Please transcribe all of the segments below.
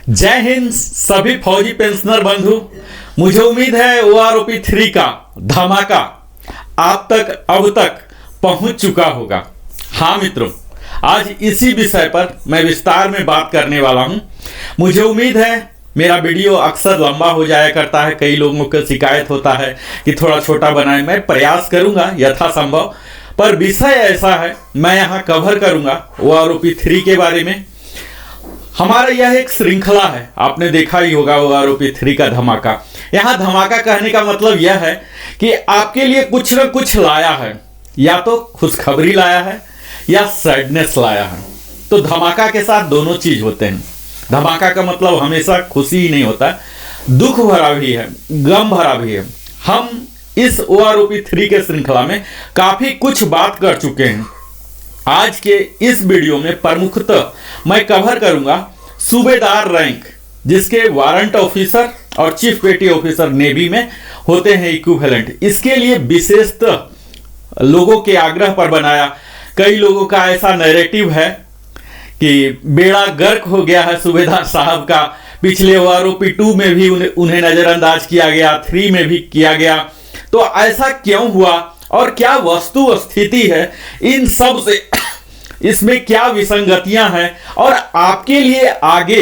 जय हिंद सभी फौजी पेंशनर बंधु। मुझे उम्मीद है OROP 3 का धमाका आप तक अब तक पहुंच चुका होगा। हाँ मित्रों, आज इसी विषय पर मैं विस्तार में बात करने वाला हूं। मुझे उम्मीद है मेरा वीडियो अक्सर लंबा हो जाया करता है, कई लोगों को शिकायत होता है कि थोड़ा छोटा बनाए। मैं प्रयास करूंगा यथासंभव, पर विषय ऐसा है मैं यहाँ कवर करूंगा OROP 3 के बारे में। हमारा यह एक श्रृंखला है, आपने देखा ही होगा OROP 3 का धमाका। यहाँ धमाका कहने का मतलब यह है कि आपके लिए कुछ न कुछ लाया है, या तो खुशखबरी लाया है या सैडनेस लाया है। तो धमाका के साथ दोनों चीज होते हैं। धमाका का मतलब हमेशा खुशी ही नहीं होता, दुख भरा भी है, गम भरा भी है। हम इस OROP 3 के श्रृंखला में काफी कुछ बात कर चुके हैं। आज के इस वीडियो में प्रमुखतः मैं कवर करूंगा सूबेदार रैंक, जिसके वारंट ऑफिसर और चीफ पेटी ऑफिसर नेवी में होते हैं इक्विवेलेंट। इसके लिए विशेषतः लोगों के आग्रह पर बनाया। कई लोगों का ऐसा नैरेटिव है कि बेड़ा गर्क हो गया है सूबेदार साहब का। पिछले OROP 2 में भी उन्हें नजरअंदाज किया गया, 3 में भी किया गया। तो ऐसा क्यों हुआ और क्या वस्तु स्थिति है, इन सब से इसमें क्या विसंगतियां हैं और आपके लिए आगे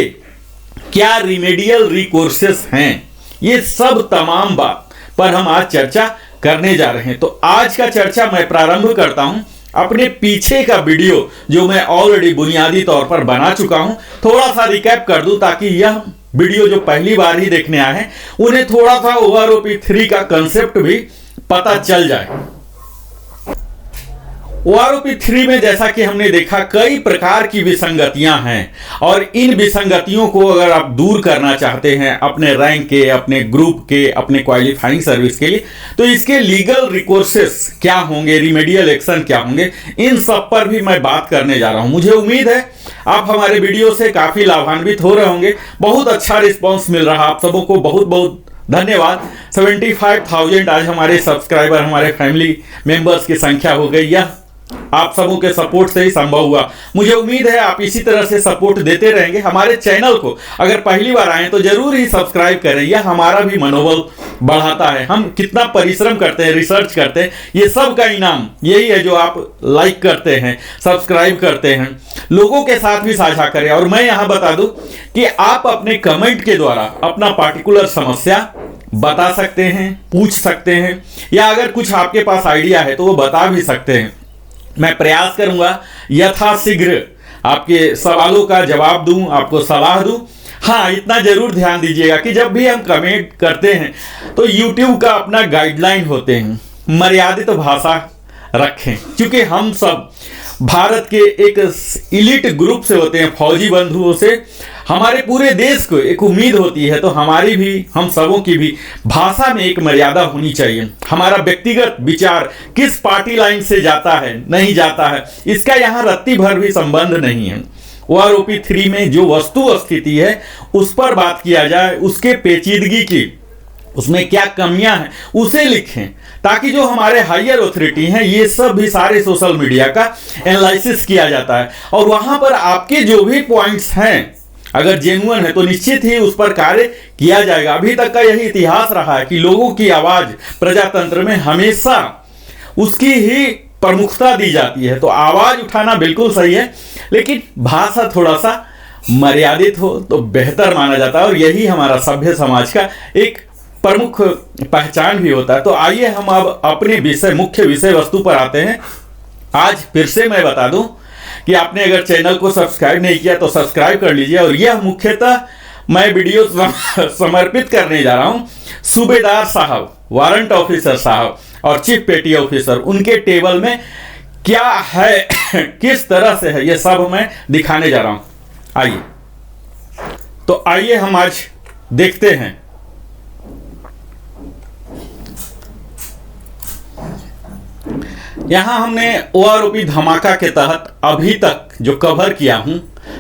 क्या रिमेडियल रिकोर्सेस हैं, ये सब तमाम बात पर हम आज चर्चा करने जा रहे हैं। तो आज का चर्चा मैं प्रारंभ करता हूं अपने पीछे का वीडियो जो मैं ऑलरेडी बुनियादी तौर पर बना चुका हूं। थोड़ा सा रिकैप कर दूं ताकि यह वीडियो जो पहली बार ही देखने आए हैं उन्हें थोड़ा सा OROP 3 का कंसेप्ट भी पता चल जाए। OROP 3 में जैसा कि हमने देखा कई प्रकार की विसंगतियां हैं, और इन विसंगतियों को अगर आप दूर करना चाहते हैं अपने रैंक के, अपने ग्रुप के, अपने क्वालिफाइंग सर्विस के लिए, तो इसके लीगल रिकोर्सेस क्या होंगे, रिमेडियल एक्शन क्या होंगे, इन सब पर भी मैं बात करने जा रहा हूं। मुझे उम्मीद है आप हमारे वीडियो से काफी लाभान्वित हो रहे होंगे। बहुत अच्छा रिस्पॉन्स मिल रहा है आप सबों को, बहुत बहुत धन्यवाद। 75,000 आज हमारे सब्सक्राइबर, हमारे फैमिली मेंबर्स की संख्या हो गई। यह आप सबों के सपोर्ट से ही संभव हुआ। मुझे उम्मीद है आप इसी तरह से सपोर्ट देते रहेंगे। हमारे चैनल को अगर पहली बार आए तो जरूर ही सब्सक्राइब करें, यह हमारा भी मनोबल बढ़ाता है। हम कितना परिश्रम करते हैं, रिसर्च करते हैं, ये सब का इनाम यही है जो आप लाइक करते हैं, सब्सक्राइब करते हैं। लोगों के साथ भी साझा करें। और मैं यहां बता दूं कि आप अपने कमेंट के द्वारा अपना पार्टिकुलर समस्या बता सकते हैं, पूछ सकते हैं, या अगर कुछ आपके पास आइडिया है तो वो बता भी सकते हैं। मैं प्रयास करूंगा यथाशीघ्र आपके सवालों का जवाब दूं, आपको सलाह दूं। हाँ, इतना जरूर ध्यान दीजिएगा कि जब भी हम कमेंट करते हैं तो YouTube का अपना गाइडलाइन होते हैं, मर्यादित भाषा रखें, क्योंकि हम सब भारत के एक इलीट ग्रुप से होते हैं, फौजी बंधुओं से हमारे पूरे देश को एक उम्मीद होती है। तो हमारी भी, हम सबों की भी भाषा में एक मर्यादा होनी चाहिए। हमारा व्यक्तिगत विचार किस पार्टी लाइन से जाता है, नहीं जाता है, इसका यहाँ रत्ती भर भी संबंध नहीं है। OROP 3 में जो वस्तु स्थिति है उस पर बात किया जाए, उसके पेचीदगी की, उसमें क्या कमियां हैं उसे लिखें, ताकि जो हमारे हायर अथॉरिटी हैं, ये सब भी सारे सोशल मीडिया का एनालिसिस किया जाता है, और वहां पर आपके जो भी पॉइंट्स हैं अगर जेन्युइन है तो निश्चित ही उस पर कार्य किया जाएगा। अभी तक का यही इतिहास रहा है कि लोगों की आवाज प्रजातंत्र में हमेशा उसकी ही प्रमुखता दी जाती है। तो आवाज उठाना बिल्कुल सही है, लेकिन भाषा थोड़ा सा मर्यादित हो तो बेहतर माना जाता है, और यही हमारा सभ्य समाज का एक प्रमुख पहचान भी होता है। तो आइए हम अब अपने विषय, मुख्य विषय वस्तु पर आते हैं। आज फिर से मैं बता दूं कि आपने अगर चैनल को सब्सक्राइब नहीं किया तो सब्सक्राइब कर लीजिए। और यह मुख्यतः मैं वीडियो समर्पित करने जा रहा हूं सूबेदार साहब, वारंट ऑफिसर साहब और चीफ पेटी ऑफिसर, उनके टेबल में क्या है, किस तरह से है, यह सब मैं दिखाने जा रहा हूं। आइए, तो आइए हम आज देखते हैं। यहां हमने OROP धमाका के तहत अभी तक जो कवर किया हूं,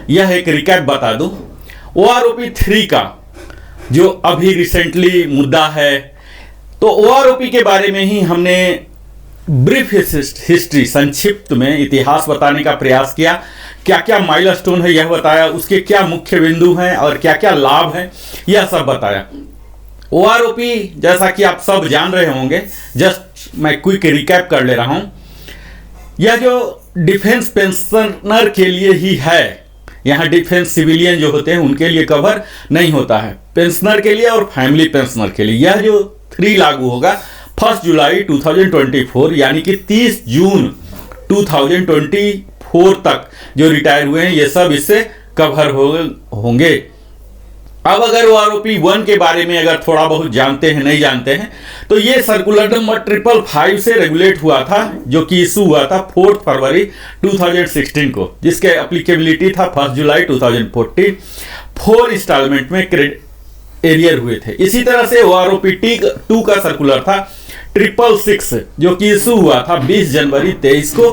यह एक रिकैप बता दूं। OROP 3 का जो अभी रिसेंटली मुद्दा है, तो OROP के बारे में ही हमने ब्रीफ हिस्ट्री, संक्षिप्त में इतिहास बताने का प्रयास किया, क्या क्या माइलस्टोन है यह बताया, उसके क्या मुख्य बिंदु हैं और क्या क्या लाभ हैं यह सब बताया। ओआरओपी जैसा कि आप सब जान रहे होंगे, जस्ट मैं क्विक रिकैप कर ले रहा हूं, यह जो डिफेंस पेंशनर के लिए ही है, यहाँ डिफेंस सिविलियन जो होते हैं उनके लिए कवर नहीं होता है, पेंशनर के लिए और फैमिली पेंशनर के लिए। यह जो 3 लागू होगा 1 जुलाई 2024 यानी कि 30 जून 2024 तक जो रिटायर हुए हैं ये सब इससे कवर होंगे। अब अगर ओआरओपी 1 के बारे में अगर थोड़ा बहुत जानते हैं, नहीं जानते हैं, तो ये सर्कुलर नंबर 555 से रेगुलेट हुआ था, जो कि इशू हुआ था 4 फरवरी 2016 को, जिसके एप्लीकेबिलिटी था 1 जुलाई 2014। 4 इंस्टॉलमेंट में एरियर हुए थे। इसी तरह से ओआरओपी 2 का सर्कुलर था 666, जो कि इशू हुआ था 20 जनवरी 23 को,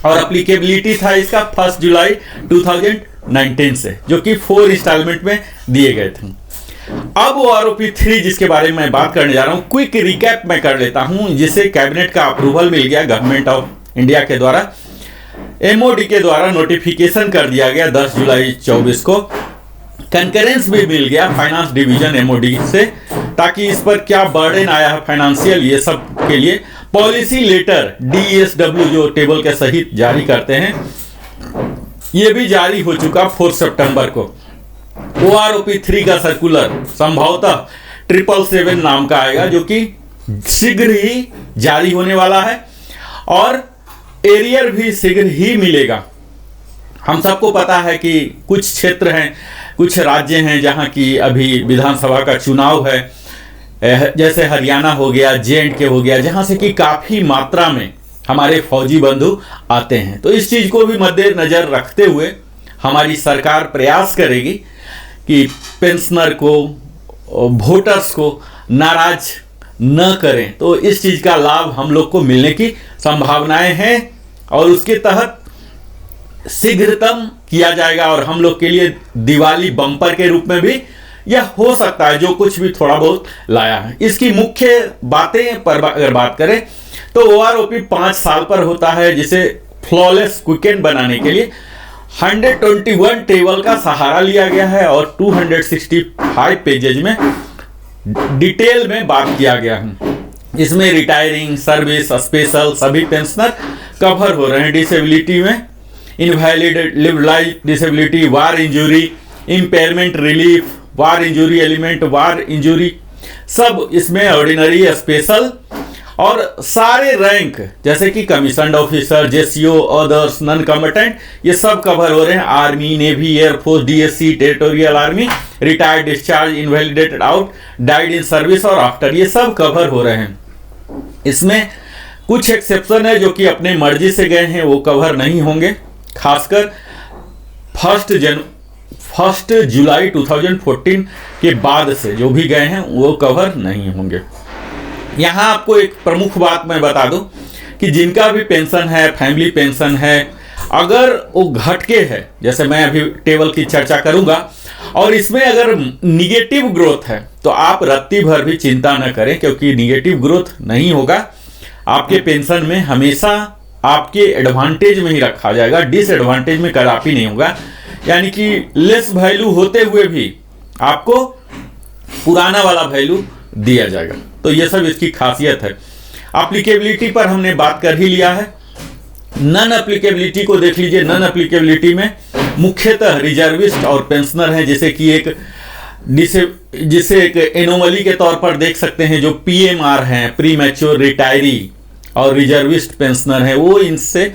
और एप्लीकेबिलिटी था इसका 1 जुलाई 2019 से, जो कि 4 इंस्टॉलमेंट में दिए गए थे। अब ओआरओपी 3 जिसके बारे में मैं बात करने जा रहा हूं, क्विक रिकैप मैं कर लेता हूं, जिसे कैबिनेट का अप्रूवल मिल गया, गवर्नमेंट ऑफ इंडिया के द्वारा, एमओडी के द्वारा नोटिफिकेशन कर दिया गया 10 जुलाई 24 को, कंकरेंस भी मिल गया फाइनेंस डिवीजन एमओडी से, ताकि इस पर क्या बर्डन आया है फाइनेंशियल, ये सब के लिए पॉलिसी लेटर डीएसडब्ल्यू जो टेबल के सहित जारी करते हैं, ये भी जारी हो चुका 4 सितंबर को। ओआरओपी 3 का सर्कुलर संभवतः 777 नाम का आएगा, जो कि शीघ्र ही जारी होने वाला है, और एरियर भी शीघ्र ही मिलेगा। हम सबको पता है कि कुछ क्षेत्र हैं, कुछ राज्य हैं जहां की अभी विधानसभा का चुनाव है, जैसे हरियाणा हो गया, जे&के हो गया, जहां से कि काफी मात्रा में हमारे फौजी बंधु आते हैं। तो इस चीज को भी मद्देनजर रखते हुए हमारी सरकार प्रयास करेगी कि पेंशनर को, वोटर्स को नाराज न करें। तो इस चीज का लाभ हम लोग को मिलने की संभावनाएं हैं, और उसके तहत शीघ्रतम किया जाएगा, और हम लोग के लिए दिवाली बम्पर के रूप में भी यह हो सकता है, जो कुछ भी थोड़ा बहुत लाया है। इसकी मुख्य बातें पर अगर बात करें तो ओआरओपी 5 साल पर होता है, जिसे फ्लॉलेस क्विकेन बनाने के लिए 121 टेबल का सहारा लिया गया है, और 265 पेजेज में डिटेल में बात किया गया है। इसमें रिटायरिंग, सर्विस, स्पेशल सभी पेंशनर कवर हो रहे हैं। डिसेबिलिटी में इनवैलिड लिव लाइफ डिसेबिलिटी, वार इंजरी, इम्पेयरमेंट रिलीफ, वार इंजरी एलिमेंट, वार इंजरी, सब इसमें ऑर्डिनरी, स्पेशल, और सारे रैंक जैसे कि commissioned officer, JCO, others, non combatant, ये सब कवर हो रहे हैं। Army, navy, air force, DSC, territorial army, retired, discharge, invalidated out, died in service और आफ्टर, ये सब कवर हो रहे हैं। इसमें कुछ एक्सेप्शन है जो कि अपने मर्जी से गए हैं, वो कवर नहीं होंगे। खासकर 1 जुलाई 2014 के बाद से जो भी गए हैं वो कवर नहीं होंगे। यहाँ आपको एक प्रमुख बात मैं बता दूं कि जिनका भी पेंशन है, फैमिली पेंशन है, अगर वो घटके है, जैसे मैं अभी टेबल की चर्चा करूंगा, और इसमें अगर निगेटिव ग्रोथ है तो आप रत्ती भर भी चिंता न करें, क्योंकि निगेटिव ग्रोथ नहीं होगा। आपके पेंशन में हमेशा आपके एडवांटेज में ही रखा जाएगा, डिसएडवांटेज में कदापि नहीं होगा। यानी कि लेस वैल्यू होते हुए भी आपको पुराना वाला वैल्यू दिया जाएगा। तो ये सब इसकी खासियत है। एप्लीकेबिलिटी पर हमने बात कर ही लिया है। नॉन एप्लीकेबिलिटी को देख लीजिए। नॉन एप्लीकेबिलिटी में मुख्यतः रिजर्विस्ट और पेंशनर हैं, जैसे कि जिसे एक एनोमली के तौर पर देख सकते हैं, जो पीएमआर हैं, प्री मैच्योर रिटायरी, और रिजर्विस्ट पेंशनर हैं, वो इनसे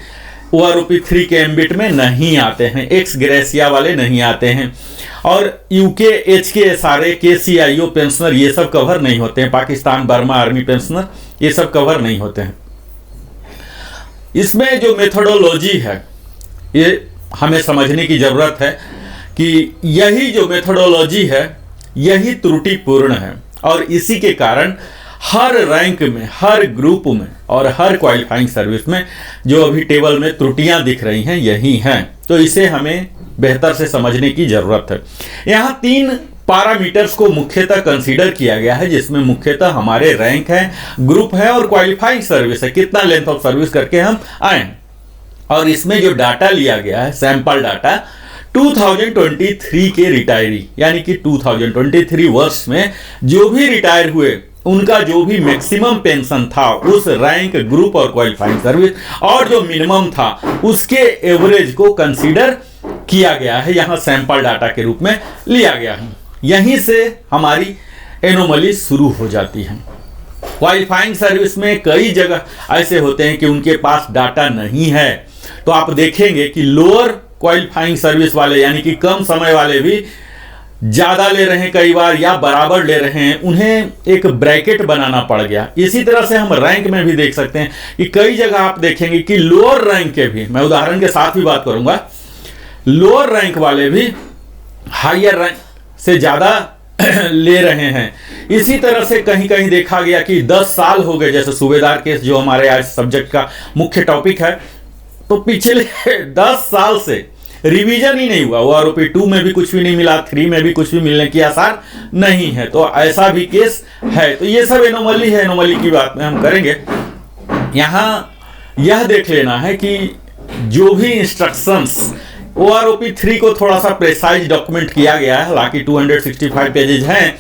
ओआरओपी 3 के एम्बिट में नहीं आते हैं, एक्स ग्रेसिया वाले नहीं आते हैं, और यूके, एचके, सारे केसीआईओ पेंशनर ये सब कवर नहीं होते हैं। पाकिस्तान बर्मा आर्मी पेंशनर ये सब कवर नहीं होते हैं। इसमें जो मेथोडोलॉजी है ये हमें समझने की जरूरत है कि यही जो मेथोडोलॉजी है यही त्रुटिपूर्ण है, और इसी के कारण हर रैंक में, हर ग्रुप में और हर क्वालिफाइंग सर्विस में जो अभी टेबल में त्रुटियां दिख रही हैं यही हैं। तो इसे हमें बेहतर से समझने की जरूरत है। यहाँ 3 पैरामीटर्स को मुख्यतः कंसीडर किया गया है, जिसमें मुख्यतः हमारे रैंक है, ग्रुप है और क्वालिफाइंग सर्विस है, कितना लेंथ ऑफ सर्विस करके हम आए। और इसमें जो डाटा लिया गया है, सैंपल डाटा 2023 के रिटायरी, यानी कि 2023 वर्ष में जो भी रिटायर हुए उनका जो भी मैक्सिमम पेंशन था उस रैंक, ग्रुप और क्वालिफाइंग सर्विस और जो मिनिमम था उसके एवरेज को कंसीडर किया गया है, यहां सैंपल डाटा के रूप में लिया गया है। यहीं से हमारी एनोमली शुरू हो जाती है। क्वालिफाइंग सर्विस में कई जगह ऐसे होते हैं कि उनके पास डाटा नहीं है, तो आप देखेंगे कि लोअर क्वालिफाइंग सर्विस वाले यानी कि कम समय वाले भी ज्यादा ले रहे हैं कई बार या बराबर ले रहे हैं, उन्हें एक ब्रैकेट बनाना पड़ गया। इसी तरह से हम रैंक में भी देख सकते हैं कि कई जगह आप देखेंगे कि लोअर रैंक के भी, मैं उदाहरण के साथ भी बात करूंगा, लोअर रैंक वाले भी हायर रैंक से ज्यादा ले रहे हैं। इसी तरह से कहीं कहीं देखा गया कि 10 साल हो गए, जैसे सूबेदार केस जो हमारे आज सब्जेक्ट का मुख्य टॉपिक है, तो पिछले 10 साल से रिवीजन ही नहीं हुआ। वो आरोपी 2 में भी कुछ भी नहीं मिला, 3 में भी कुछ भी मिलने की आसार नहीं है, तो ऐसा भी केस है। तो ये सब एनोमली है, एनोमली की बात में हम करेंगे। यहां यह देख लेना है कि जो भी इंस्ट्रक्शंस OROP 3 को थोड़ा सा प्रेसाइज डॉक्यूमेंट किया गया है, हालांकि 265 पेजेज हैं,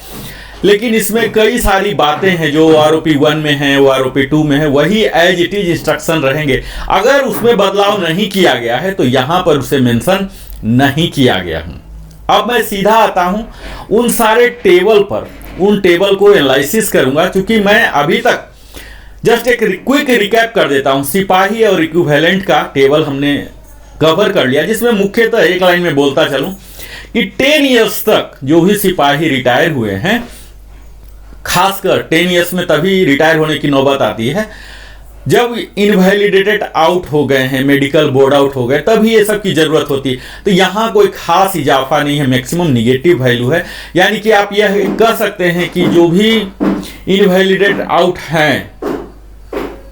लेकिन इसमें कई सारी बातें हैं जो OROP 1 में है, OROP 2 में है, वही एज इट इज इंस्ट्रक्शन रहेंगे। अगर उसमें बदलाव नहीं किया गया है तो यहां पर उसे मेंशन नहीं किया गया है। अब मैं सीधा आता हूं उन सारे टेबल पर, उन टेबल को एनालिसिस करूंगा, क्योंकि मैं अभी तक जस्ट एक क्विक रिकैप कर देता हूं। सिपाही और इक्विवेलेंट का टेबल हमने कवर कर लिया, जिसमें मुख्यतः एक लाइन में बोलता चलूं कि 10 इयर्स तक जो भी सिपाही रिटायर हुए हैं, खासकर 10 इयर्स में तभी रिटायर होने की नौबत आती है जब इनवैलिडेटेड आउट हो गए हैं, मेडिकल बोर्ड आउट हो गए, तभी ये सब की जरूरत होती है। तो यहां कोई खास इजाफा नहीं है, मैक्सिमम निगेटिव वैल्यू है। यानी कि आप यह कह सकते हैं कि जो भी इनवैलिडेट आउट हैं,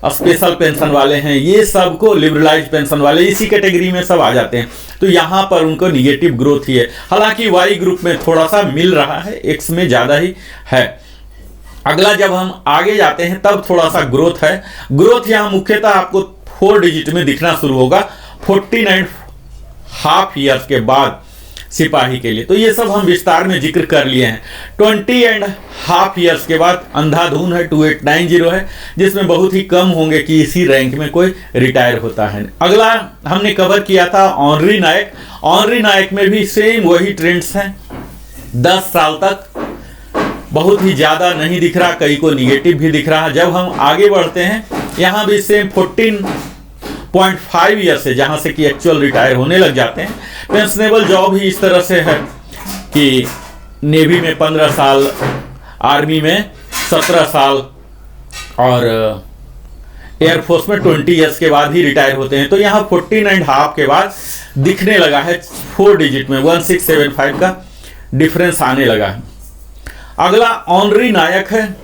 स्पेशल पेंशन वाले हैं, ये सबको लिबरलाइज पेंशन वाले इसी कैटेगरी में सब आ जाते हैं, तो यहां पर उनको निगेटिव ग्रोथ ही है। हालांकि वाई ग्रुप में थोड़ा सा मिल रहा है, एक्स में ज्यादा ही है। अगला जब हम आगे जाते हैं तब थोड़ा सा ग्रोथ है। ग्रोथ यहां मुख्यतः आपको 4 डिजिट में दिखना शुरू होगा 14.5 ईयर्स के बाद सिपाही के लिए। तो ये सब हम विस्तार में जिक्र कर लिए हैं। 20.5 ईयर्स के बाद अंधाधुन है, 2890 है, जिसमें बहुत ही कम होंगे कि इसी रैंक में कोई रिटायर होता है। अगला हमने कवर किया था ऑनरी नायक। ऑनरी नायक में भी सेम वही ट्रेंड्स हैं। 10 साल तक बहुत ही ज्यादा नहीं दिख रहा, कई को निगेटिव भी दिख रहा है। जब हम आगे बढ़ते हैं यहां भी सेम 14.5 ईयर से, जहां से कि एक्चुअल रिटायर होने लग जाते हैं। पेंशनेबल जॉब ही इस तरह से है कि नेवी में 15 साल, आर्मी में 17 साल और एयरफोर्स में 20 ईयर्स के बाद ही रिटायर होते हैं। तो यहाँ 14.5 के बाद दिखने लगा है 4 डिजिट में 1675 का डिफरेंस आने लगा है। अगला ऑनरी नायक है।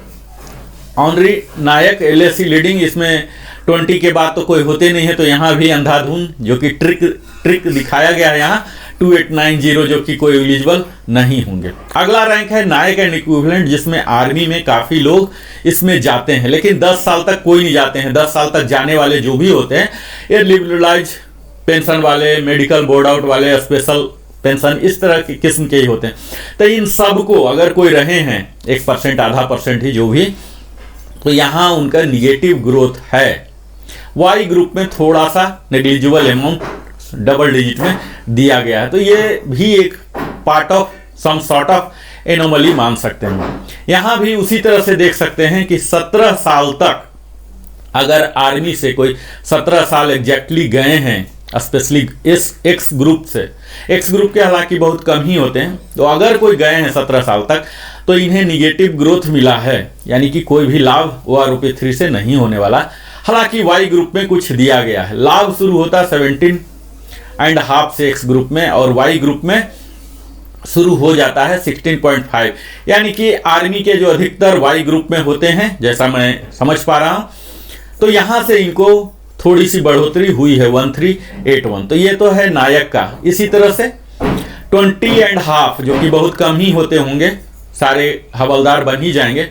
ऑनरी नायक LAC लीडिंग, इसमें 20 के बाद तो कोई होते नहीं है, तो यहाँ भी अंधाधुन जो कि ट्रिक दिखाया गया है यहाँ 2890, जो कि कोई एलिजिबल नहीं होंगे। अगला रैंक है नायक एंड इक्विवेलेंट, जिसमें आर्मी में काफी लोग इसमें जाते हैं, लेकिन 10 साल तक कोई नहीं जाते हैं। 10 साल तक जाने वाले जो भी होते हैं ये लिबरलाइज पेंशन वाले, मेडिकल बोर्ड आउट वाले, स्पेशल पेंशन, इस तरह के किस्म के ही होते हैं। तो इन सब को अगर कोई रहे हैं 1%, आधा % ही जो भी, तो यहाँ उनका निगेटिव ग्रोथ है। वाई ग्रुप में थोड़ा सा नेग्लिजिबल अमाउंट डबल डिजिट में दिया गया है, तो ये भी एक part of some sort of anomaly मान सकते हैं। यहाँ भी उसी तरह से देख सकते हैं कि 17 साल तक अगर आर्मी से कोई 17 साल एग्जैक्टली गए हैं, स्पेशली इस एक्स ग्रुप से, एक्स ग्रुप के हालांकि बहुत कम ही होते हैं, तो अगर कोई गए हैं 17 साल तक तो इन्हें निगेटिव ग्रोथ मिला है, यानी कि कोई भी लाभ OROP 3 से नहीं होने वाला। हालांकि वाई ग्रुप में कुछ दिया गया है, लाभ शुरू होता 17.5 से एक्स ग्रुप में, और वाई ग्रुप में शुरू हो जाता है 16.5, यानी कि आर्मी के जो अधिकतर वाई ग्रुप में होते हैं, जैसा मैं समझ पा रहा हूं, तो यहां से इनको थोड़ी सी बढ़ोतरी हुई है 1381। तो ये तो है नायक का। इसी तरह से 20.5 जो कि बहुत कम ही होते होंगे, सारे हवलदार बन ही जाएंगे।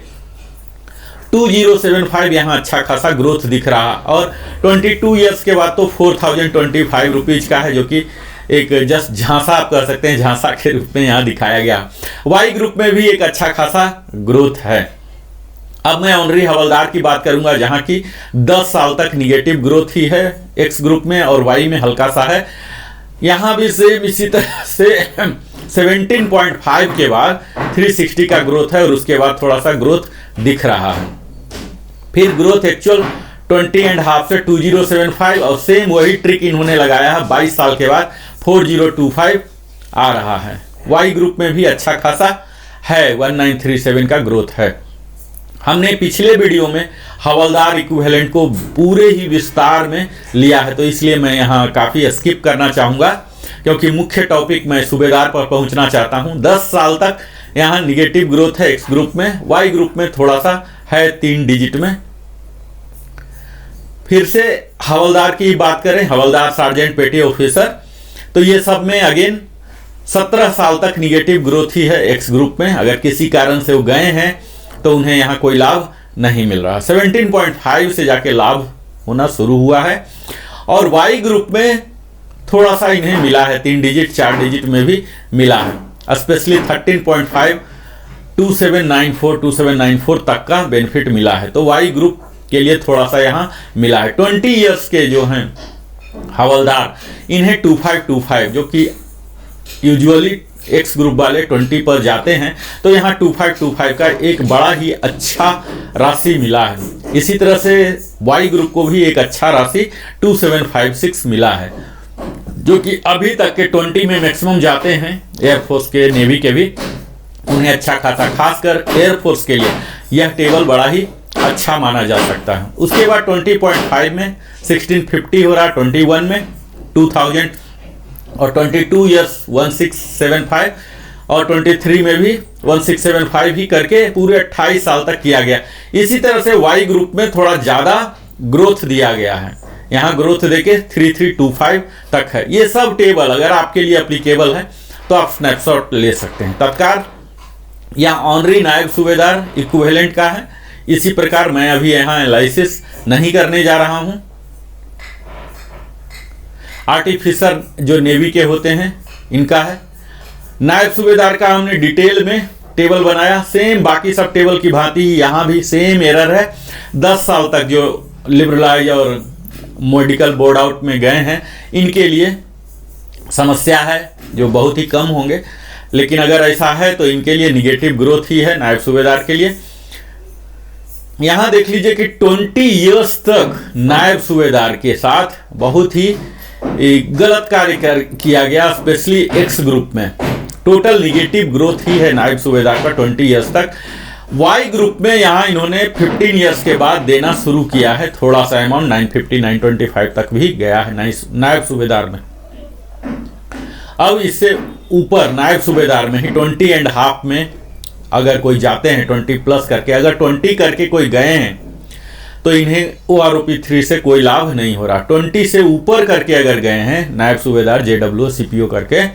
2075 यहाँ अच्छा खासा ग्रोथ दिख रहा, और 22 ईयर्स के बाद तो 4025 रुपीज का है, जो कि एक जस्ट झांसा आप कह सकते हैं, झांसा के रूप में यहाँ दिखाया गया। वाई ग्रुप में भी एक अच्छा खासा ग्रोथ है। अब मैं ऑनरी हवलदार की बात करूंगा, जहां की 10 साल तक निगेटिव ग्रोथ ही है एक्स ग्रुप में, और वाई में हल्का सा है। यहां भी सेम इसी तरह से 17.5 के बाद 360 का ग्रोथ है, और उसके बाद थोड़ा सा ग्रोथ दिख रहा है। फिर ग्रोथ एक्चुअल 20.5 से 2075, और सेम वही ट्रिक इन्होंने लगाया है 22 साल के बाद 4025 आ रहा है। वाई ग्रुप में भी अच्छा खासा है, 1937 का ग्रोथ है। हमने पिछले वीडियो में हवलदार इक्विवेलेंट को पूरे ही विस्तार में लिया है, तो इसलिए मैं यहाँ काफ़ी स्किप करना चाहूँगा, क्योंकि मुख्य टॉपिक मैं सूबेदार पर पहुँचना चाहता हूँ। 10 साल तक यहाँ निगेटिव ग्रोथ है एक्स ग्रुप में, वाई ग्रुप में थोड़ा सा है 3 डिजिट में। फिर से हवलदार की बात करें, हवलदार सार्जेंट पेटी ऑफिसर, तो ये सब में अगेन 17 साल तक निगेटिव ग्रोथ ही है एक्स ग्रुप में। अगर किसी कारण से वो गए हैं तो उन्हें यहाँ कोई लाभ नहीं मिल रहा। 17.5 से जाके लाभ होना शुरू हुआ है, और वाई ग्रुप में थोड़ा सा इन्हें मिला है, 3 डिजिट 4 डिजिट में भी मिला है, स्पेशली 13.5 2794 तक का बेनिफिट मिला है। तो वाई ग्रुप के लिए थोड़ा सा यहाँ मिला है। 20 ईयर्स के जो हैं हवलदार, इन्हें 2525, जो कि यूजुअली एक्स ग्रुप वाले 20 पर जाते हैं, तो यहाँ 2525 का एक बड़ा ही अच्छा राशि मिला है। इसी तरह से वाई ग्रुप को भी एक अच्छा राशि 2756 मिला है, जो कि अभी तक के 20 में मैक्सिमम जाते हैं एयरफोर्स के, नेवी के भी, उन्हें अच्छा खासा, खासकर एयरफोर्स के लिए यह टेबल बड़ा ही अच्छा माना जा सकता है। उसके बाद 20.5 में 1650 हो रहा, 21 में 2000, और 22 ईयर्स 1675, और 23 में भी 1675 ही करके पूरे 28 साल तक किया गया। इसी तरह से वाई ग्रुप में थोड़ा ज़्यादा ग्रोथ दिया गया है, यहाँ ग्रोथ देके 3325 तक है। ये सब टेबल अगर आपके लिए एप्लीकेबल है तो आप स्नैपशॉट ले सकते हैं तत्काल। यहाँ ऑनरी नायब सूबेदार इक्विवेलेंट का है। इसी प्रकार मैं अभी यहाँ एनालिसिस नहीं करने जा रहा हूँ। आर्टिफिसर जो नेवी के होते हैं इनका है। नायब सूबेदार का हमने डिटेल में टेबल बनाया, सेम बाकी सब टेबल की भांति यहाँ भी सेम एरर है। 10 साल तक जो लिबरलाइज और मेडिकल बोर्ड आउट में गए हैं, इनके लिए समस्या है, जो बहुत ही कम होंगे, लेकिन अगर ऐसा है तो इनके लिए निगेटिव ग्रोथ ही है नायब सूबेदार के लिए। यहाँ देख लीजिए कि 20 ईयर्स तक नायब सूबेदार के साथ बहुत ही गलत कार्य किया गया, स्पेशली एक्स ग्रुप में टोटल निगेटिव ग्रोथ ही है नायब सूबेदार का 20 ईयर्स तक। वाई ग्रुप में यहाँ इन्होंने 15 ईयर्स के बाद देना शुरू किया है, थोड़ा सा अमाउंट 950 925 तक भी गया है नायब सूबेदार में। अब इससे ऊपर नायब सूबेदार में ही 20.5 में अगर कोई जाते हैं 20 प्लस करके, अगर 20 करके कोई गए हैं तो इन्हें OROP 3 से कोई लाभ नहीं हो रहा। 20 से ऊपर करके अगर गए हैं नायब सूबेदार JWO CPO करके,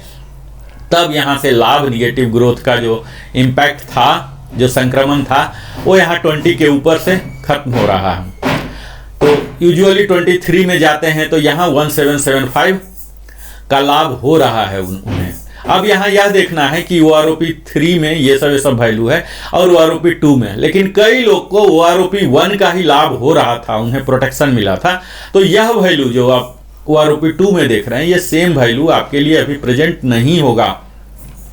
तब यहाँ से लाभ निगेटिव ग्रोथ का जो इम्पैक्ट था, जो संक्रमण था, वो यहाँ 20 के ऊपर से खत्म हो रहा है। तो यूजुअली 23 में जाते हैं तो यहाँ 1775 का लाभ हो रहा है उन्हें। अब यहाँ यह देखना है कि OROP 3 में ये सब वैल्यू है और OROP 2 में, लेकिन कई लोग को OROP 1 का ही लाभ हो रहा था, उन्हें प्रोटेक्शन मिला था। तो यह वैल्यू जो आप OROP 2 में देख रहे हैं, ये सेम वैल्यू आपके लिए अभी प्रेजेंट नहीं होगा,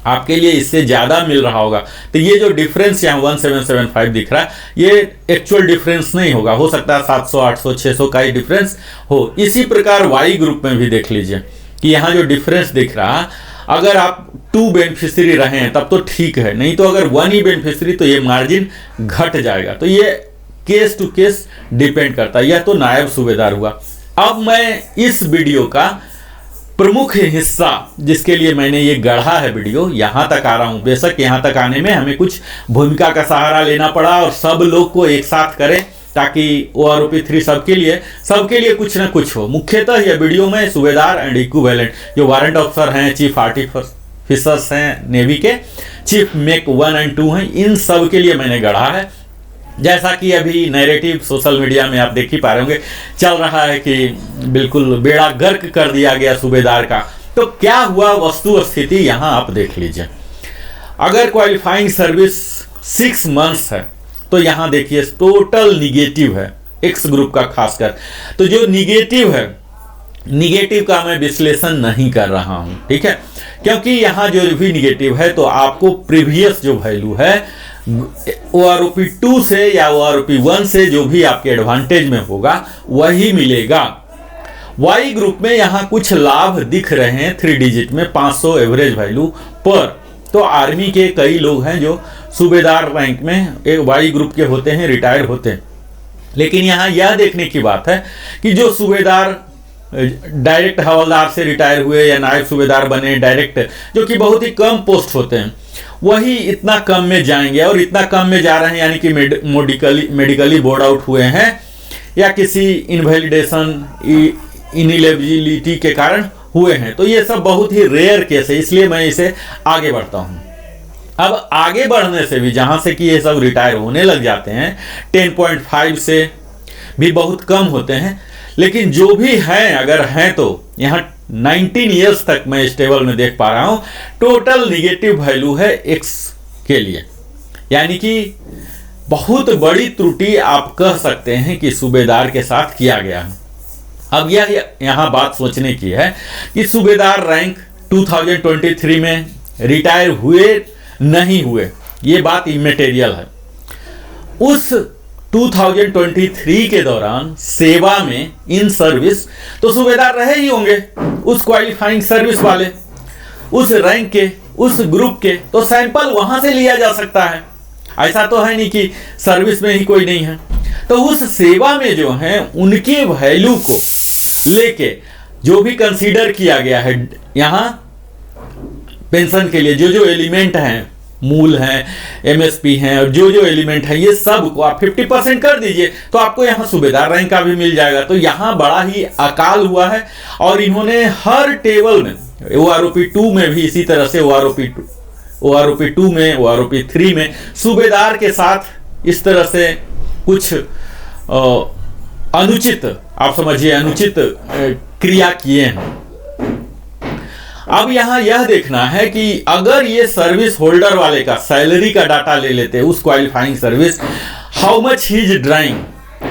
आपके लिए इससे ज़्यादा मिल रहा होगा। तो ये जो डिफरेंस यहाँ 1775 दिख रहा है, ये एक्चुअल डिफरेंस नहीं होगा, हो सकता है 700 800 600 का ही डिफरेंस हो। इसी प्रकार वाई ग्रुप में भी देख लीजिए कि यहाँ जो डिफरेंस दिख रहा है, अगर आप 2 बेनिफिशियरी रहे हैं तब तो ठीक है, नहीं तो अगर 1 ही बेनिफिशियरी तो ये मार्जिन घट जाएगा। तो ये केस टू केस डिपेंड करता है। यह तो नायब सूबेदार हुआ। अब मैं इस वीडियो का प्रमुख हिस्सा, जिसके लिए मैंने ये गढ़ा है वीडियो, यहाँ तक आ रहा हूँ। बेशक यहाँ तक आने में हमें कुछ भूमिका का सहारा लेना पड़ा और सब लोग को एक साथ करें, ताकि OROP 3 सबके लिए कुछ ना कुछ हो। मुख्यतः यह वीडियो में सूबेदार एंड इक्विवेलेंट जो वारंट ऑफिसर हैं, चीफ ऑफिसर्स हैं नेवी के, चीफ मेक 1 और 2 हैं, इन सब के लिए मैंने गढ़ा है। जैसा कि अभी नैरेटिव सोशल मीडिया में आप देख ही पा रहे होंगे चल रहा है कि बिल्कुल बेड़ा गर्क कर दिया गया सूबेदार का। तो क्या हुआ वस्तु स्थिति यहाँ आप देख लीजिए। अगर क्वालिफाइंग सर्विस 6 मंथ्स है तो यहाँ देखिए टोटल निगेटिव है एक्स ग्रुप का खासकर। तो जो निगेटिव है, निगेटिव का मैं विश्लेषण नहीं कर रहा हूं, ठीक है, क्योंकि यहाँ जो भी निगेटिव है तो आपको प्रीवियस जो वैल्यू है OROP 2 से या OROP 1 से जो भी आपके एडवांटेज में होगा वही मिलेगा। वाई ग्रुप में यहाँ कुछ लाभ दिख रहे हैं 3 डिजिट में 500 एवरेज वैल्यू पर। तो आर्मी के कई लोग हैं जो सूबेदार रैंक में एक वाई ग्रुप के होते हैं, रिटायर होते हैं। लेकिन यहाँ यह देखने की बात है कि जो सूबेदार डायरेक्ट हवलदार से रिटायर हुए या नायब सूबेदार बने डायरेक्ट, जो कि बहुत ही कम पोस्ट होते हैं, वही इतना कम में जाएंगे। और इतना कम में जा रहे हैं यानी कि मेडिकली बोर्ड आउट हुए हैं या किसी इनवैलिडेशन इनएलिजिबिलिटी के कारण हुए हैं। तो ये सब बहुत ही रेयर केस है, इसलिए मैं इसे आगे बढ़ता हूं। अब आगे बढ़ने से भी जहां से कि ये सब रिटायर होने लग जाते हैं 10.5 से भी बहुत कम होते हैं, लेकिन जो भी हैं अगर हैं तो यहाँ 19 ईयर्स तक मैं इस टेबल में देख पा रहा हूं टोटल निगेटिव वैल्यू है एक्स के लिए। यानी कि बहुत बड़ी त्रुटि आप कह सकते हैं कि सूबेदार के साथ किया गया है। अब यह यहाँ बात सोचने की है कि सूबेदार रैंक 2023 में रिटायर हुए नहीं हुए, ये बात इमेटेरियल है। उस 2023 के दौरान सेवा में इन सर्विस तो सूबेदार रहे ही होंगे, उस क्वालिफाइंग सर्विस वाले, उस रैंक के, उस ग्रुप के, तो सैंपल वहां से लिया जा सकता है। ऐसा तो है नहीं कि सर्विस में ही कोई नहीं है। तो उस सेवा में जो है उनके वैल्यू को लेके जो भी कंसीडर किया गया है यहाँ पेंशन के लिए, जो जो एलिमेंट हैं, मूल हैं, एमएसपी हैं और जो जो एलिमेंट है, ये सब को आप 50% कर दीजिए तो आपको यहाँ सूबेदार रैंक का भी मिल जाएगा। तो यहाँ बड़ा ही अकाल हुआ है। और इन्होंने हर टेबल में OROP 2 में भी इसी तरह से OROP 2 में, OROP 3 में सूबेदार के साथ इस तरह से कुछ अनुचित, आप समझिए अनुचित क्रिया किए हैं। अब यहाँ यह देखना है कि अगर ये सर्विस होल्डर वाले का सैलरी का डाटा ले लेते उस qualifying service, how much he is drawing,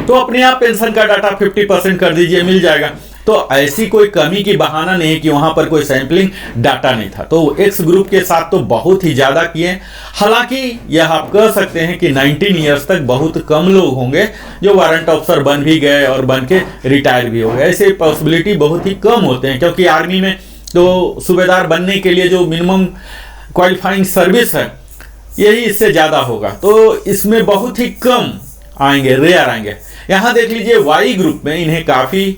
तो अपने आप पेंशन का डाटा 50% कर दीजिए, मिल जाएगा। तो ऐसी कोई कमी की बहाना नहीं कि वहां पर कोई सैंपलिंग डाटा नहीं था। तो एक्स ग्रुप के साथ तो बहुत ही ज्यादा किए। हालांकि यह आप कह सकते हैं कि 19 ईयर्स तक बहुत कम लोग होंगे जो वारंट ऑफिसर बन भी गए और बन के रिटायर भी हो गए। ऐसे पॉसिबिलिटी बहुत ही कम होते हैं, क्योंकि आर्मी में तो सूबेदार बनने के लिए जो मिनिमम क्वालिफाइंग सर्विस है यही इससे ज्यादा होगा। तो इसमें बहुत ही कम आएंगे, रेयर आएंगे। यहां देख लीजिए वाई ग्रुप में इन्हें काफी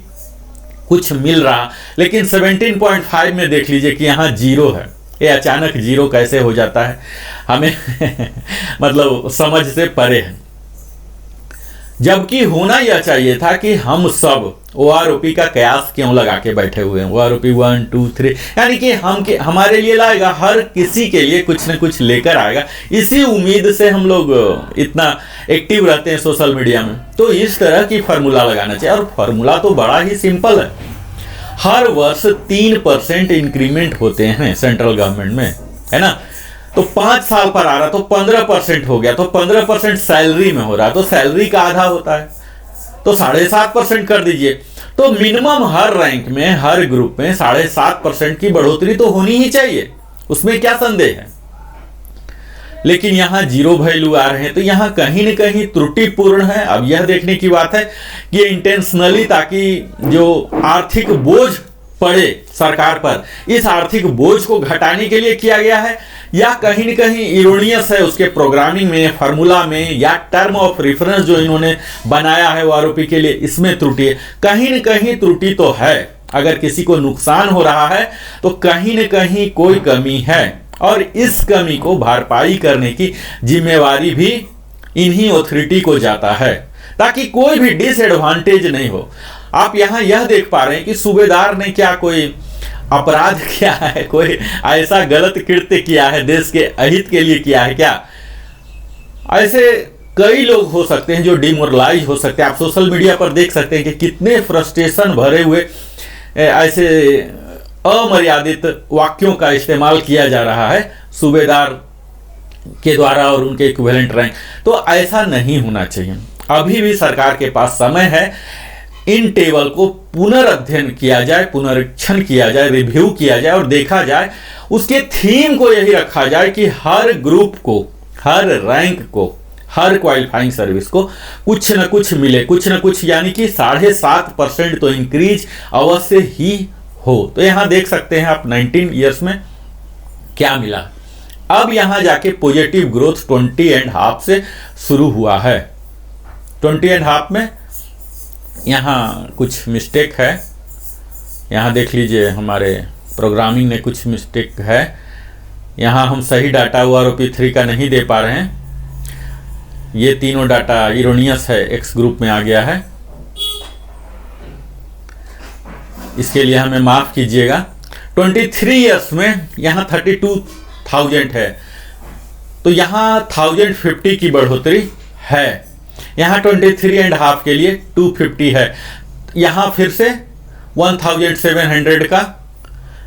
कुछ मिल रहा, लेकिन 17.5 में देख लीजिए कि यहाँ 0 है। ये अचानक 0 कैसे हो जाता है हमें मतलब समझ से परे है। जबकि होना यह चाहिए था कि हम सब OROP का कयास क्यों लगा के बैठे हुए हैं, OROP 1, 2, 3, यानी कि हमारे लिए लाएगा, हर किसी के लिए कुछ न कुछ लेकर आएगा। इसी उम्मीद से हम लोग इतना एक्टिव रहते हैं सोशल मीडिया में। तो इस तरह की फार्मूला लगाना चाहिए, और फार्मूला तो बड़ा ही सिंपल है। हर वर्ष 3% इंक्रीमेंट होते हैं सेंट्रल गवर्नमेंट में, है ना। तो 5 साल पर आ रहा तो 15% हो गया, तो 15% सैलरी में हो रहा, तो सैलरी का आधा होता है, तो 7.5% कर दीजिए। तो मिनिमम हर रैंक में, हर ग्रुप में 7.5% की बढ़ोतरी तो होनी ही चाहिए, उसमें क्या संदेह है। लेकिन यहाँ 0 वैल्यू आ रहे हैं, तो यहाँ कहीं न कहीं त्रुटिपूर्ण है। अब यह देखने की बात है कि इंटेंशनली, ताकि जो आर्थिक बोझ पड़े सरकार पर, इस आर्थिक बोझ को घटाने के लिए किया गया है, या कहीं न कहीं इरोनियस है उसके प्रोग्रामिंग में, फार्मूला में, या टर्म ऑफ रेफरेंस जो इन्होंने बनाया है OROP के लिए, इसमें त्रुटि है। कहीं न कहीं त्रुटि तो है। अगर किसी को नुकसान हो रहा है तो कहीं न कहीं कोई कमी है, और इस कमी को भरपाई करने की जिम्मेवारी भी इन्हीं अथॉरिटी को जाता है, ताकि कोई भी डिसएडवांटेज नहीं हो। आप यहाँ यह देख पा रहे हैं कि सूबेदार ने क्या कोई अपराध किया है, कोई ऐसा गलत कृत्य किया है, देश के अहित के लिए किया है क्या? ऐसे कई लोग हो सकते हैं जो डिमोरलाइज हो सकते हैं। आप सोशल मीडिया पर देख सकते हैं कि कितने फ्रस्ट्रेशन भरे हुए ऐसे अमर्यादित वाक्यों का इस्तेमाल किया जा रहा है सूबेदार के द्वारा और उनके इक्विवेलेंट रैंक। तो ऐसा नहीं होना चाहिए। अभी भी सरकार के पास समय है, इन टेबल को पुनर्अध्ययन किया जाए, पुनरीक्षण किया जाए, रिव्यू किया जाए और देखा जाए। उसके थीम को यही रखा जाए कि हर ग्रुप को, हर रैंक को, हर क्वालिफाइंग सर्विस को कुछ न कुछ मिले, कुछ न कुछ, यानी कि 7.5% तो इंक्रीज अवश्य ही हो। तो यहां देख सकते हैं आप 19 ईयर्स में क्या मिला। अब यहां जाके पॉजिटिव ग्रोथ 20.5 से शुरू हुआ है। 20.5 में यहाँ कुछ मिस्टेक है, यहाँ देख लीजिए हमारे प्रोग्रामिंग में कुछ मिस्टेक है। यहाँ हम सही डाटा OROP3 का नहीं दे पा रहे हैं। ये तीनों डाटा इरोनियस है, एक्स ग्रुप में आ गया है, इसके लिए हमें माफ कीजिएगा। 23 ईयर्स में यहाँ 32,000 है, तो यहाँ 1050 की बढ़ोतरी है। यहाँ 23.5 के लिए 250 है। यहाँ फिर से 1700 का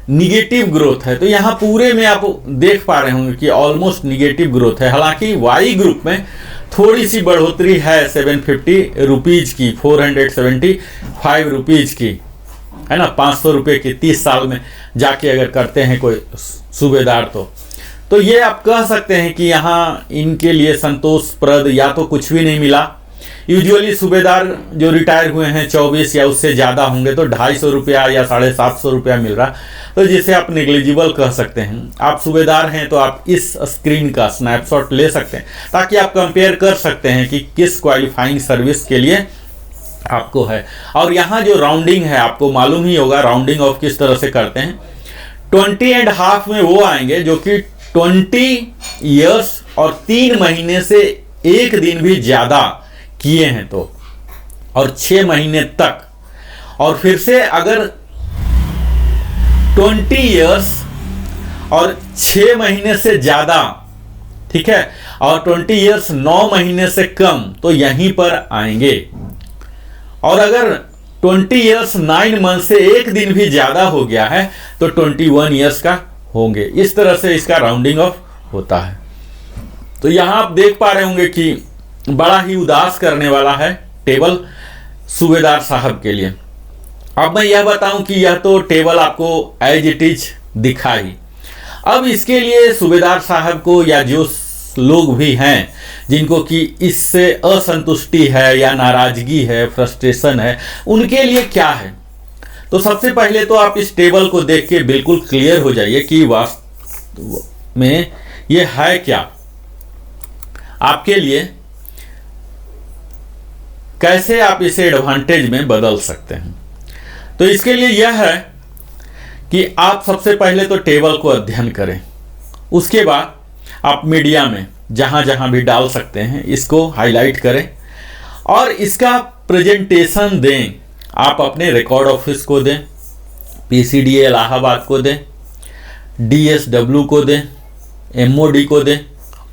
निगेटिव ग्रोथ है। तो यहाँ पूरे में आप देख पा रहे होंगे कि ऑलमोस्ट निगेटिव ग्रोथ है। हालांकि वाई ग्रुप में थोड़ी सी बढ़ोतरी है 750 रुपीज की, 475 रुपीज की, है ना, 500 रुपये की 30 साल में जाके अगर करते हैं कोई सूबेदार तो ये आप कह सकते हैं कि यहाँ इनके लिए संतोषप्रद या तो कुछ भी नहीं मिला। यूजुअली सूबेदार जो रिटायर हुए हैं 24 या उससे ज़्यादा होंगे तो 250 रुपया या 750 रुपया मिल रहा, तो जिसे आप नेग्लिजिबल कह सकते हैं। आप सूबेदार हैं तो आप इस स्क्रीन का स्नैपशॉट ले सकते हैं ताकि आप कंपेयर कर सकते हैं कि किस क्वालिफाइंग सर्विस के लिए आपको है। और यहाँ जो राउंडिंग है आपको मालूम ही होगा राउंडिंग ऑफ किस तरह से करते हैं। 20.5 में वो आएंगे जो कि 20 ईयर्स और 3 महीने से एक दिन भी ज़्यादा किए हैं तो, और 6 महीने तक। और फिर से अगर 20 ईयर्स और 6 महीने से ज़्यादा, ठीक है, और 20 ईयर्स 9 महीने से कम तो यहीं पर आएंगे। और अगर 20 ईयर्स 9 मंथ से एक दिन भी ज़्यादा हो गया है तो 21 ईयर्स का होंगे। इस तरह से इसका राउंडिंग ऑफ होता है। तो यहाँ आप देख पा रहे होंगे कि बड़ा ही उदास करने वाला है टेबल सूबेदार साहब के लिए। अब मैं यह बताऊं कि यह तो टेबल आपको एज इट इज दिखा ही। अब इसके लिए सूबेदार साहब को या जो लोग भी हैं जिनको कि इससे असंतुष्टि है या नाराजगी है, फ्रस्ट्रेशन है, उनके लिए क्या है। तो सबसे पहले तो आप इस टेबल को देख के बिल्कुल क्लियर हो जाइए कि वास्तव में ये है क्या आपके लिए, कैसे आप इसे एडवांटेज में बदल सकते हैं। तो इसके लिए यह है कि आप सबसे पहले तो टेबल को अध्ययन करें, उसके बाद आप मीडिया में जहां जहां भी डाल सकते हैं इसको हाईलाइट करें और इसका प्रेजेंटेशन दें। आप अपने रिकॉर्ड ऑफिस को दें, PCDA इलाहाबाद को दें, DSW को दें, MOD को दें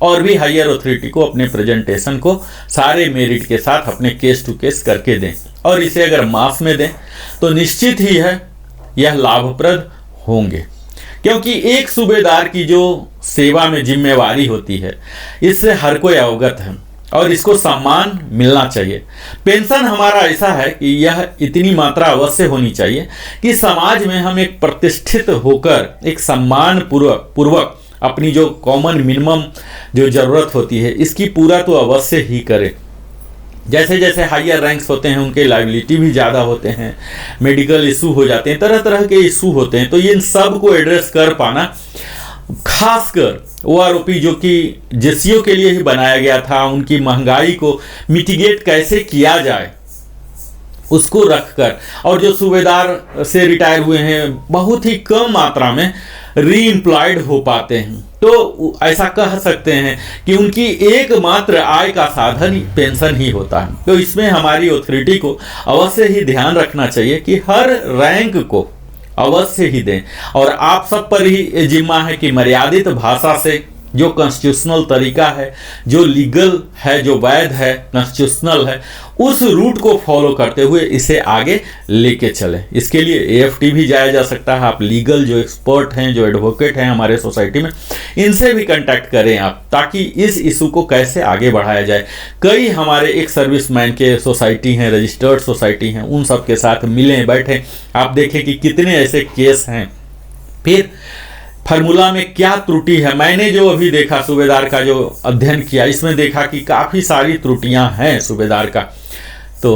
और भी हायर अथॉरिटी को अपने प्रेजेंटेशन को सारे मेरिट के साथ अपने केस टू केस करके दें। और इसे अगर मास में दें तो निश्चित ही है यह लाभप्रद होंगे, क्योंकि एक सूबेदार की जो सेवा में जिम्मेवारी होती है इससे हर कोई अवगत है और इसको सम्मान मिलना चाहिए। पेंशन हमारा ऐसा है कि यह इतनी मात्रा अवश्य होनी चाहिए कि समाज में हम एक प्रतिष्ठित होकर एक सम्मान पूर्वक अपनी जो कॉमन मिनिमम जो ज़रूरत होती है इसकी पूरा तो अवश्य ही करें। जैसे जैसे हायर रैंक्स होते हैं उनके लाइबिलिटी भी ज़्यादा होते हैं, मेडिकल इशू हो जाते हैं, तरह तरह के इशू होते हैं। तो इन सब को एड्रेस कर पाना, खासकर OROP जो कि JCO के लिए ही बनाया गया था, उनकी महंगाई को मिटिगेट कैसे किया जाए उसको रखकर, और जो सूबेदार से रिटायर हुए हैं बहुत ही कम मात्रा में रीएम्प्लॉयड हो पाते हैं, तो ऐसा कह सकते हैं कि उनकी एकमात्र आय का साधन पेंशन ही होता है। तो इसमें हमारी अथॉरिटी को अवश्य ही ध्यान रखना चाहिए कि हर रैंक को अवश्य ही दें। और आप सब पर ही जिम्मा है कि मर्यादित भाषा से, जो कॉन्स्टिट्यूशनल तरीका है, जो लीगल है, जो वैध है, कॉन्स्टिट्यूशनल है, उस रूट को फॉलो करते हुए इसे आगे लेके चलें। इसके लिए एएफटी भी जाया जा सकता है। आप लीगल जो एक्सपर्ट हैं, जो एडवोकेट हैं हमारे सोसाइटी में, इनसे भी कांटेक्ट करें आप, ताकि इस इशू को कैसे आगे बढ़ाया जाए। कई हमारे एक सर्विसमैन के सोसाइटी हैं, रजिस्टर्ड सोसाइटी हैं, उन सब के साथ मिलें, बैठें, आप देखें कि कितने ऐसे केस हैं, फिर फार्मूला में क्या त्रुटि है। मैंने जो अभी देखा, सूबेदार का जो अध्ययन किया, इसमें देखा कि काफ़ी सारी त्रुटियां हैं सूबेदार का। तो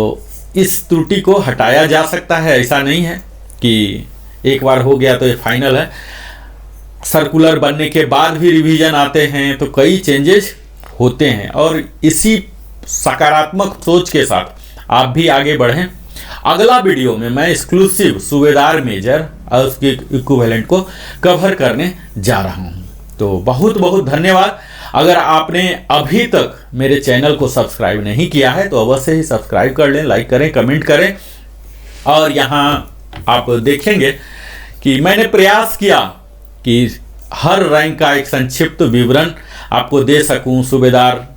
इस त्रुटि को हटाया जा सकता है, ऐसा नहीं है कि एक बार हो गया तो ये फाइनल है। सर्कुलर बनने के बाद भी रिवीजन आते हैं तो कई चेंजेस होते हैं, और इसी सकारात्मक सोच के साथ आप भी आगे बढ़ें। अगला वीडियो में मैं एक्सक्लूसिव सूबेदार मेजर और उसके इक्विवेलेंट को कवर करने जा रहा हूं। तो बहुत बहुत धन्यवाद। अगर आपने अभी तक मेरे चैनल को सब्सक्राइब नहीं किया है तो अवश्य ही सब्सक्राइब कर लें, लाइक करें, कमेंट करें। और यहाँ आप देखेंगे कि मैंने प्रयास किया कि हर रैंक का एक संक्षिप्त विवरण आपको दे सकूं। सूबेदार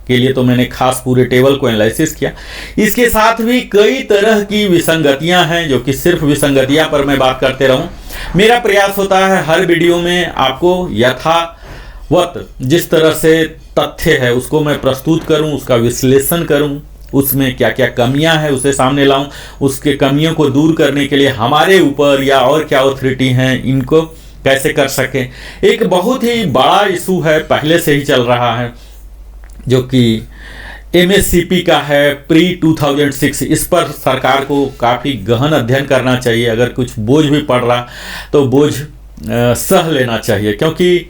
के लिए तो मैंने खास पूरे टेबल को एनालिसिस किया। इसके साथ भी कई तरह की विसंगतियां हैं, जो कि सिर्फ विसंगतियां पर मैं बात करते रहूं। मेरा प्रयास होता है हर वीडियो में आपको यथावत जिस तरह से तथ्य है उसको मैं प्रस्तुत करूं, उसका विश्लेषण करूं, उसमें क्या क्या कमियां हैं उसे सामने लाऊं, उसके कमियों को दूर करने के लिए हमारे ऊपर या और क्या ऑथोरिटी हैं इनको कैसे कर सकें। एक बहुत ही बड़ा इशू है, पहले से ही चल रहा है, जो कि एमएससीपी का है, प्री 2006। इस पर सरकार को काफ़ी गहन अध्ययन करना चाहिए। अगर कुछ बोझ भी पड़ रहा तो बोझ सह लेना चाहिए, क्योंकि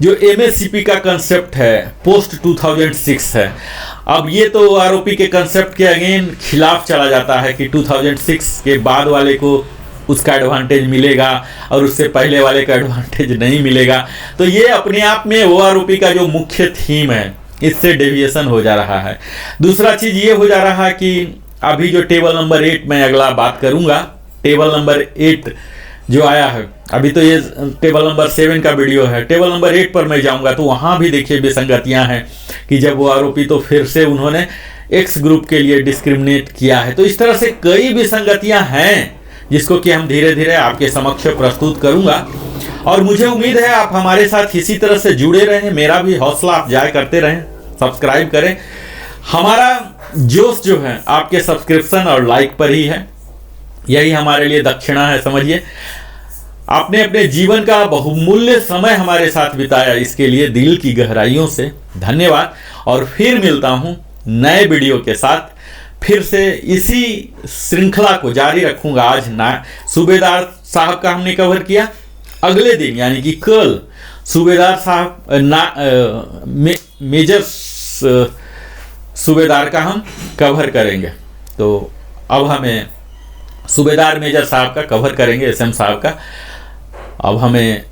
जो एमएससीपी का कंसेप्ट है पोस्ट 2006 है। अब ये तो आरओपी के कंसेप्ट के अगेन खिलाफ चला जाता है कि 2006 के बाद वाले को उसका एडवांटेज मिलेगा और उससे पहले वाले का एडवांटेज नहीं मिलेगा। तो ये अपने आप में ओआरओपी का जो मुख्य थीम है, इससे डेविएशन हो जा रहा है। दूसरा चीज ये हो जा रहा है कि अभी जो टेबल नंबर 8 मैं अगला बात करूंगा, टेबल नंबर 8 जो आया है, अभी तो ये टेबल नंबर 7 का वीडियो है, टेबल नंबर 8 पर मैं जाऊंगा तो वहां भी देखिए विसंगतियां हैं कि जब वो आरोपी तो फिर से उन्होंने एक्स ग्रुप के लिए डिस्क्रिमिनेट किया है। तो इस तरह से कई विसंगतियां हैं जिसको कि हम धीरे धीरे आपके समक्ष प्रस्तुत करूंगा। और मुझे उम्मीद है आप हमारे साथ इसी तरह से जुड़े रहें। मेरा भी हौसला आप जाए करते रहें, सब्सक्राइब करें। हमारा जोश जो है आपके सब्सक्रिप्शन और लाइक पर ही है, यही हमारे लिए दक्षिणा है, समझिए। आपने अपने जीवन का बहुमूल्य समय हमारे साथ बिताया, इसके लिए दिल की गहराइयों से धन्यवाद। और फिर मिलता हूं नए वीडियो के साथ, फिर से इसी श्रृंखला को जारी रखूंगा। आज सूबेदार साहब का हमने कवर किया, अगले दिन यानी कि कल सूबेदार साहब मेजर सूबेदार का हम कवर करेंगे। तो अब हमें सूबेदार मेजर साहब का कवर करेंगे, एसएम साहब का। अब हमें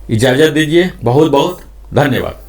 इजाज़त दीजिए, बहुत बहुत धन्यवाद।